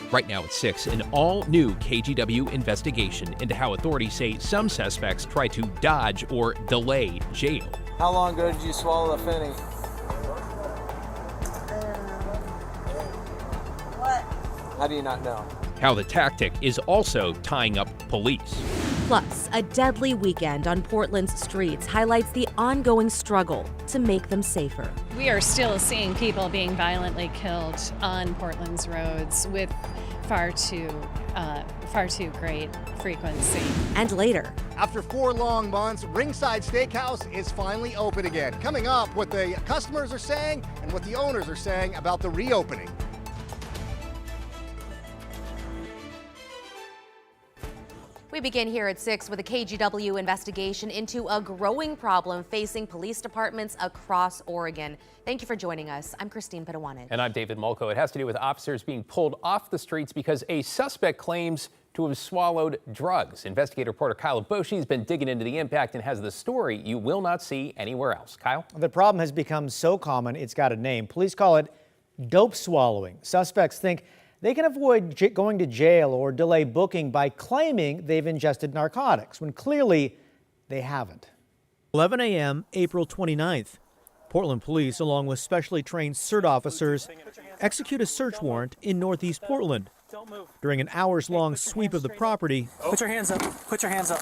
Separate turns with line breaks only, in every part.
Right now at 6, an all-new KGW investigation into how authorities say some suspects try to dodge or delay jail.
How long ago did you swallow the Finny?
What?
How do you not know?
How the tactic is also tying up police.
Plus, a deadly weekend on Portland's streets highlights the ongoing struggle to make them safer.
We are still seeing people being violently killed on Portland's roads with far too great frequency.
And later,
after 4 long months, Ringside Steakhouse is finally open again. Coming up, what the customers are saying and what the owners are saying about the reopening.
we begin here at 6 with a KGW investigation into a growing problem facing police departments across Oregon. Thank you for joining us. I'm Christine Padawanet.
And I'm David Molko. It has to do with officers being pulled off the streets because a suspect claims to have swallowed drugs. Investigator reporter Kyle Boshi has been digging into the impact and has the story you will not see anywhere else. Kyle?
The problem has become so common it's got a name. Police call it dope swallowing. Suspects think they can avoid going to jail or delay booking by claiming they've ingested narcotics, when clearly they haven't. 11 a.m., April 29th. Portland police, along with specially trained CERT officers, execute a search warrant in Northeast Portland. During an hours-long sweep of the property,
Put your hands up. Put your hands up.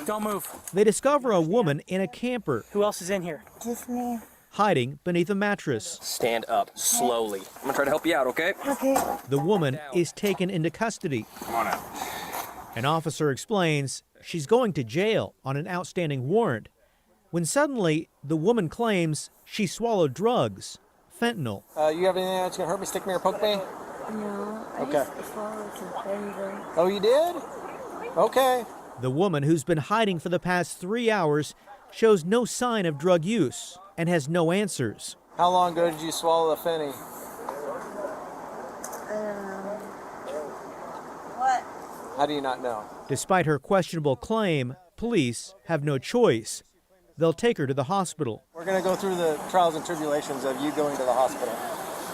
Don't move.
they discover a woman in a camper.
Who else is in here?
Just me.
Hiding beneath a mattress.
Stand up slowly. I'm gonna try to help you out, okay?
Okay.
The woman is taken into custody.
Come on out.
An officer explains she's going to jail on an outstanding warrant, when suddenly the woman claims she swallowed drugs, fentanyl.
You have anything that's gonna hurt me, stick me or poke me?
No.
Okay.
I just swallowed some fingers.
Oh, you did? Okay.
The woman, who's been hiding for the past 3 hours, shows no sign of drug use and has no answers.
How long ago did you swallow the Finny?
What?
How do you not know?
Despite her questionable claim, police have no choice. They'll take her to the hospital.
We're gonna go through the trials and tribulations of you going to the hospital.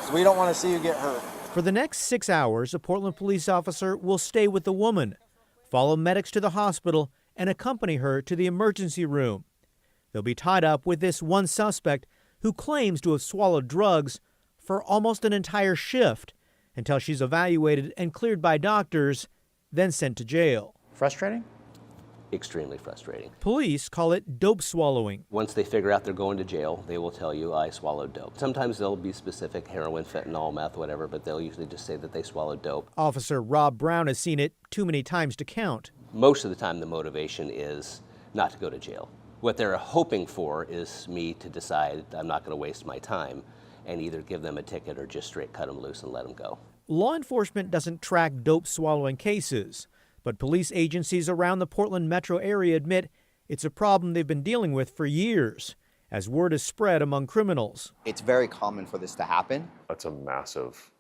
So we don't want to see you get hurt.
For the next 6 hours, a Portland police officer will stay with the woman, follow medics to the hospital, and accompany her to the emergency room. They'll be tied up with this one suspect who claims to have swallowed drugs for almost an entire shift until she's evaluated and cleared by doctors, then sent to jail.
Frustrating?
Extremely frustrating.
Police call it dope swallowing.
Once they figure out they're going to jail, they will tell you, I swallowed dope. Sometimes they'll be specific, heroin, fentanyl, meth, whatever, but they'll usually just say that they swallowed dope.
Officer Rob Brown has seen it too many times to count.
Most of the time the motivation is not to go to jail. What they're hoping for is me to decide I'm not going to waste my time and either give them a ticket or just straight cut them loose and let them go.
Law enforcement doesn't track dope swallowing cases, but police agencies around the Portland metro area admit it's a problem they've been dealing with for years, as word is spread among criminals.
It's very common for this to happen.
That's a massive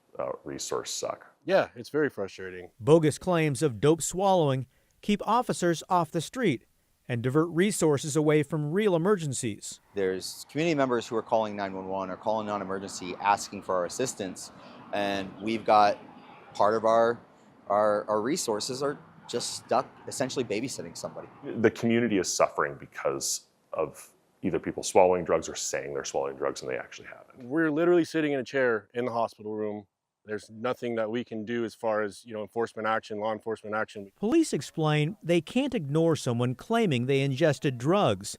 resource suck.
Yeah, it's very frustrating.
Bogus claims of dope swallowing keep officers off the street and divert resources away from real emergencies.
There's community members who are calling 911 or calling non-emergency asking for our assistance, and we've got part of our resources are just stuck essentially babysitting somebody.
The community is suffering because of either people swallowing drugs or saying they're swallowing drugs and they actually haven't.
We're literally sitting in a chair in the hospital room. There's nothing that we can do as far as, enforcement action, law enforcement action.
Police explain they can't ignore someone claiming they ingested drugs.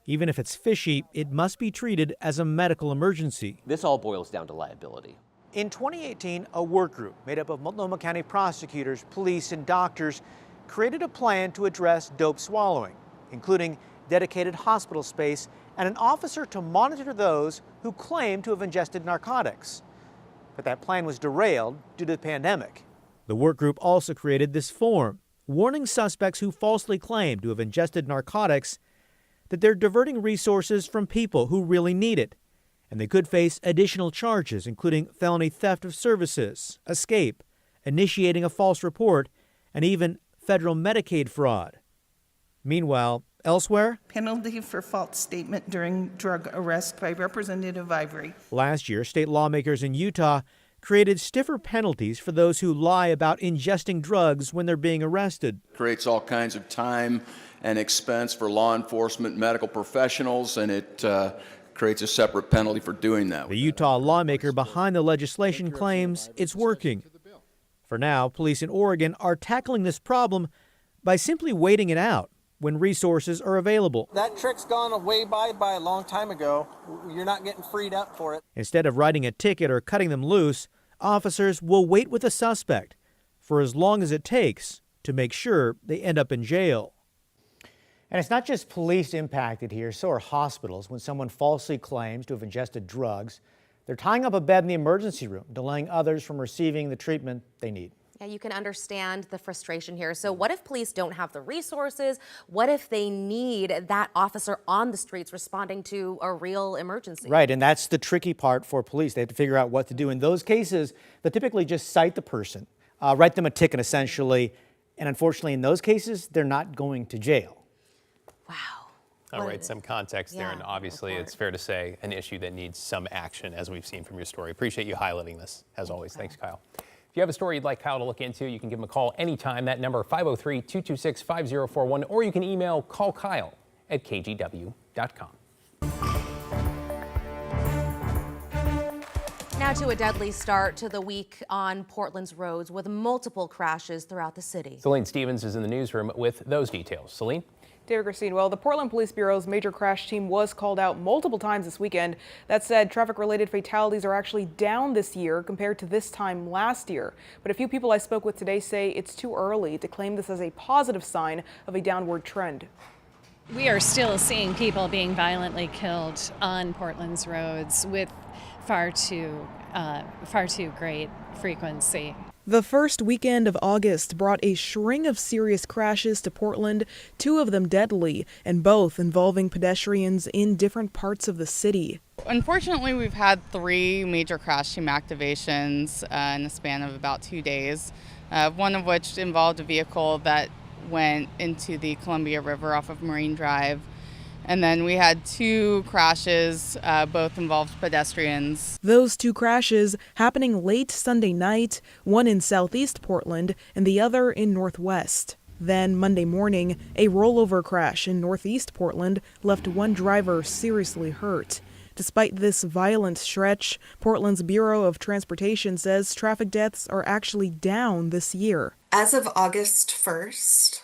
Even if it's fishy, it must be treated as a medical emergency.
This all boils down to liability.
In 2018, a work group made up of Multnomah County prosecutors, police, and doctors created a plan to address dope swallowing, including dedicated hospital space and an officer to monitor those who claim to have ingested narcotics. But that plan was derailed due to the pandemic. The work group also created this form, warning suspects who falsely claim to have ingested narcotics that they're diverting resources from people who really need it, and they could face additional charges, including felony theft of services, escape, initiating a false report, and even federal Medicaid fraud. Meanwhile, elsewhere,
penalty for false statement during drug arrest by Representative Ivory.
Last year, state lawmakers in Utah created stiffer penalties for those who lie about ingesting drugs when they're being arrested.
Creates all kinds of time and expense for law enforcement, medical professionals, and it creates a separate penalty for doing that.
The Utah lawmaker behind the legislation claims it's working. For now, police in Oregon are tackling this problem by simply waiting it out when resources are available.
That trick's gone way by a long time ago. You're not getting freed up for it.
Instead of writing a ticket or cutting them loose, officers will wait with a suspect for as long as it takes to make sure they end up in jail. And it's not just police impacted here, so are hospitals. When someone falsely claims to have ingested drugs, they're tying up a bed in the emergency room, delaying others from receiving the treatment they need.
Yeah, you can understand the frustration here. So what if police don't have the resources? What if they need that officer on the streets responding to a real emergency?
Right, and that's the tricky part for police. They have to figure out what to do. In those cases, they typically just cite the person, write them a ticket essentially, and unfortunately in those cases, they're not going to jail.
All right, some context there, and obviously it's fair to say an issue that needs some action, as we've seen from your story. Appreciate you highlighting this, as always. Thanks, Kyle. If you have a story you'd like Kyle to look into, you can give him a call anytime. That number, 503-226-5041, or you can email callkyle@kgw.com.
Now to a deadly start to the week on Portland's roads with multiple crashes throughout the city.
Celine Stevens is in the newsroom with those details. Celine?
David Christine, well, the Portland Police Bureau's major crash team was called out multiple times this weekend. That said, traffic-related fatalities are actually down this year compared to this time last year. But a few people I spoke with today say it's too early to claim this as a positive sign of a downward trend.
We are still seeing people being violently killed on Portland's roads with far too great frequency.
The first weekend of August brought a string of serious crashes to Portland, 2 of them deadly, and both involving pedestrians in different parts of the city.
Unfortunately, we've had 3 major crash team activations in the span of about 2 days, one of which involved a vehicle that went into the Columbia River off of Marine Drive. And then we had 2 crashes, both involved pedestrians.
Those 2 crashes happening late Sunday night, one in southeast Portland and the other in northwest. Then Monday morning, a rollover crash in northeast Portland left 1 driver seriously hurt. Despite this violent stretch, Portland's Bureau of Transportation says traffic deaths are actually down this year.
As of August 1st,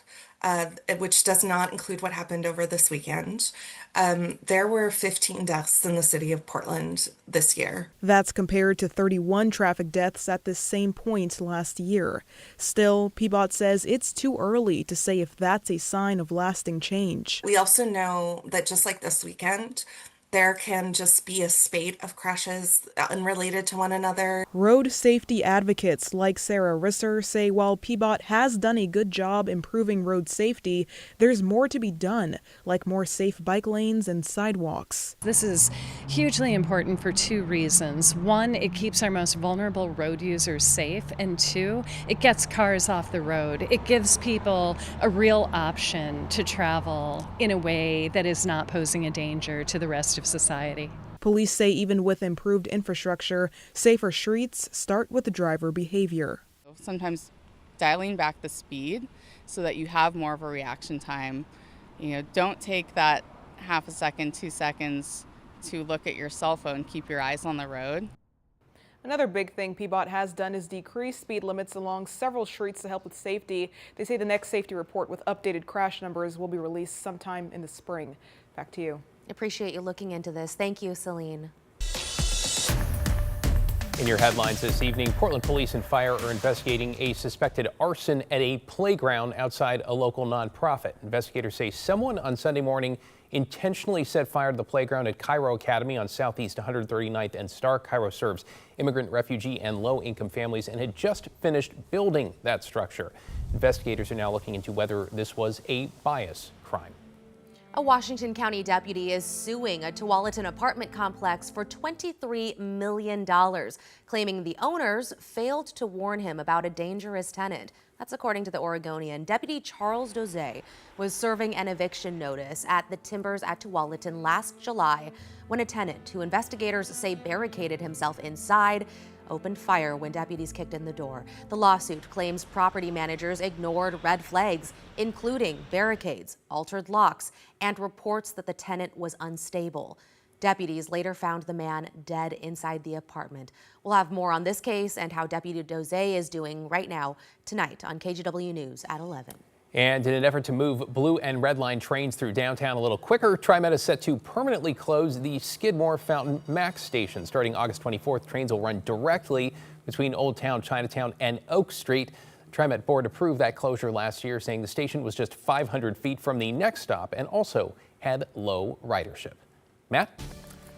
which does not include what happened over this weekend, there were 15 deaths in the city of Portland this year.
That's compared to 31 traffic deaths at this same point last year. Still, PBOT says it's too early to say if that's a sign of lasting change.
We also know that just like this weekend, there can just be a spate of crashes unrelated to one another.
Road safety advocates like Sarah Risser say while PBOT has done a good job improving road safety, there's more to be done, like more safe bike lanes and sidewalks.
This is hugely important for 2 reasons. 1, it keeps our most vulnerable road users safe, and 2, it gets cars off the road. It gives people a real option to travel in a way that is not posing a danger to the rest of society.
Police say even with improved infrastructure, safer streets start with the driver behavior.
Sometimes dialing back the speed so that you have more of a reaction time. Don't take that half a second, 2 seconds to look at your cell phone. Keep your eyes on the road.
Another big thing PBOT has done is decrease speed limits along several streets to help with safety. They say the next safety report with updated crash numbers will be released sometime in the spring. Back to you.
Appreciate you looking into this. Thank you, Celine.
In your headlines this evening, Portland police and fire are investigating a suspected arson at a playground outside a local nonprofit. Investigators say someone on Sunday morning intentionally set fire to the playground at Cairo Academy on Southeast 139th and Star. Cairo serves immigrant, refugee, and low-income families and had just finished building that structure. Investigators are now looking into whether this was a bias crime.
A Washington County deputy is suing a Tualatin apartment complex for $23 million, claiming the owners failed to warn him about a dangerous tenant. That's according to the Oregonian. Deputy Charles Doze was serving an eviction notice at the Timbers at Tualatin last July when a tenant, who investigators say barricaded himself inside, opened fire when deputies kicked in the door. The lawsuit claims property managers ignored red flags, including barricades, altered locks, and reports that the tenant was unstable. Deputies later found the man dead inside the apartment. We'll have more on this case and how Deputy Doze is doing right now tonight on KGW News at 11.
And in an effort to move blue and red line trains through downtown a little quicker, TriMet is set to permanently close the Skidmore Fountain Max station. Starting August 24th, trains will run directly between Old Town, Chinatown, and Oak Street. The TriMet board approved that closure last year, saying the station was just 500 feet from the next stop and also had low ridership. Matt?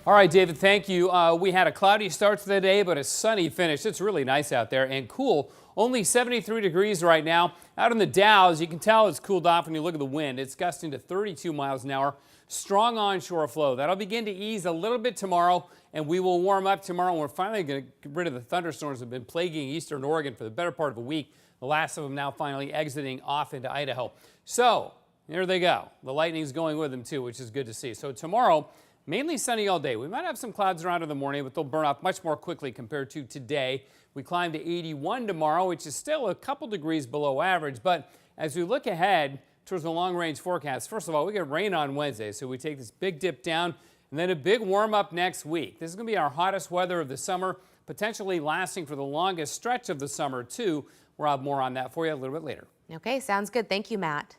All right, David, thank you. We had a cloudy start to the day, but a sunny finish. It's really nice out there and cool. Only 73 degrees right now. Out in the Dow's, you can tell it's cooled off when you look at the wind. It's gusting to 32 miles an hour. Strong onshore flow. That'll begin to ease a little bit tomorrow, and we will warm up tomorrow. We're finally going to get rid of the thunderstorms that have been plaguing eastern Oregon for the better part of a week. The last of them now finally exiting off into Idaho. So, there they go. The lightning's going with them, too, which is good to see. So tomorrow, mainly sunny all day. We might have some clouds around in the morning, but they'll burn off much more quickly compared to today. We climb to 81 tomorrow, which is still a couple degrees below average. But as we look ahead towards the long-range forecast, first of all, we get rain on Wednesday, so we take this big dip down, and then a big warm-up next week. This is going to be our hottest weather of the summer, potentially lasting for the longest stretch of the summer, too. We'll have more on that for you a little bit later.
Okay, sounds good. Thank you, Matt.